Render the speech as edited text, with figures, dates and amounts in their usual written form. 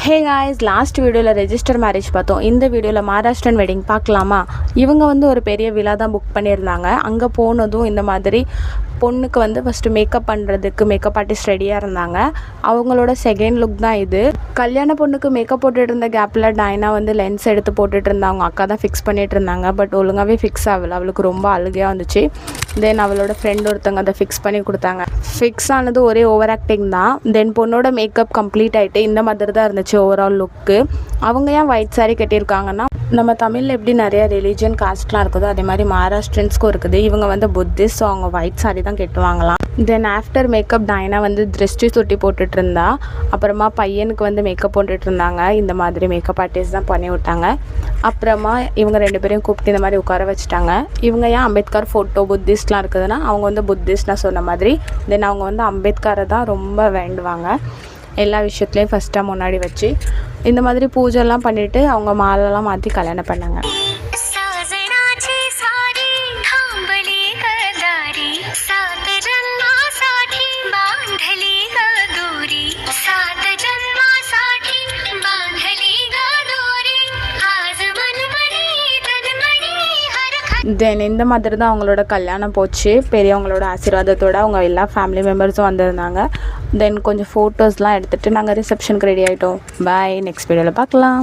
Hey guys, last வீடியோவில் register marriage பார்த்தோம். இந்த வீடியோவில் மகாராஷ்டிரன் வெட்டிங் பார்க்கலாமா? இவங்க ஒரு பெரிய விழா தான் புக் பண்ணியிருந்தாங்க. அங்கே போனதும் இந்த மாதிரி பொண்ணுக்கு ஃபஸ்ட்டு மேக்கப் பண்ணுறதுக்கு மேக்கப் ஆர்டிஸ்ட் ரெடியாக இருந்தாங்க. அவங்களோட செகண்ட் லுக் தான் இது. கல்யாண பொண்ணுக்கு மேக்கப் போட்டுட்டு இருந்த கேப்பில் டைனா லென்ஸ் எடுத்து போட்டுட்டு இருந்தாங்க. அவங்க அக்கா தான் ஃபிக்ஸ் பண்ணிட்டு இருந்தாங்க. பட் ஒழுங்காகவே ஃபிக்ஸ் ஆகலை. அவளுக்கு ரொம்ப அழுகையாக வந்துச்சு. தென் அவளோட ஃப்ரெண்ட் ஒருத்தவங்க அதை ஃபிக்ஸ் பண்ணி கொடுத்தாங்க. ஃபிக்ஸ் ஆனது ஒரே ஓவர் ஆக்டிங் தான். தென் பொண்ணோட மேக்கப் கம்ப்ளீட் ஆகிட்டு இந்த மாதிரி தான் இருந்துச்சு ஓவரால் லுக்கு. அவங்க ஏன் ஒயிட் சாரீ கட்டியிருக்காங்கன்னா, நம்ம தமிழில் எப்படி நிறைய ரிலீஜியன் காஸ்ட்லாம் இருக்குதோ அதே மாதிரி மகாராஷ்டிரன்ஸ்க்கும் இருக்குது. இவங்க புத்திஸ்ட், ஸோ அவங்க ஒயிட் சாரீ தான் கட்டுவாங்களாம். தென் ஆஃப்டர் மேக்கப் டைனா திருஷ்டி சுட்டி போட்டுட்டு இருந்தா. அப்புறமா பையனுக்கு மேக்கப் போட்டுட்டு இருந்தாங்க. இந்த மாதிரி மேக்கப் ஆர்டிஸ்ட் தான் பண்ணி விட்டாங்க. அப்புறமா இவங்க ரெண்டு பேரையும் கூப்பிட்டு இந்த மாதிரி உட்கார வச்சுட்டாங்க. இவங்க ஏன் அம்பேத்கர் ஃபோட்டோ புத்திஸ்ட்லாம் இருக்குதுன்னா, அவங்க புத்திஸ்ட் நான் சொன்ன மாதிரி. தென் அவங்க அம்பேத்கரை தான் ரொம்ப வேண்டுவாங்க. எல்லா விஷயத்துலேயும் ஃபஸ்ட்டாக முன்னாடி வச்சு இந்த மாதிரி பூஜைலாம் பண்ணிவிட்டு அவங்க மாலைலாம் மாற்றி கல்யாணம் பண்ணாங்க. தென் இந்த மாதிரி தான் அவங்களோட கல்யாணம் போச்சு. பெரியவங்களோட ஆசீர்வாதத்தோடு அவங்க எல்லா ஃபேமிலி மெம்பர்ஸும் வந்திருந்தாங்க. தென் கொஞ்சம் ஃபோட்டோஸ்லாம் எடுத்துகிட்டு நாங்கள் ரிசப்ஷனுக்கு ரெடி ஆகிட்டோம். பாய், நெக்ஸ்ட் வீடியோவில் பார்க்கலாம்.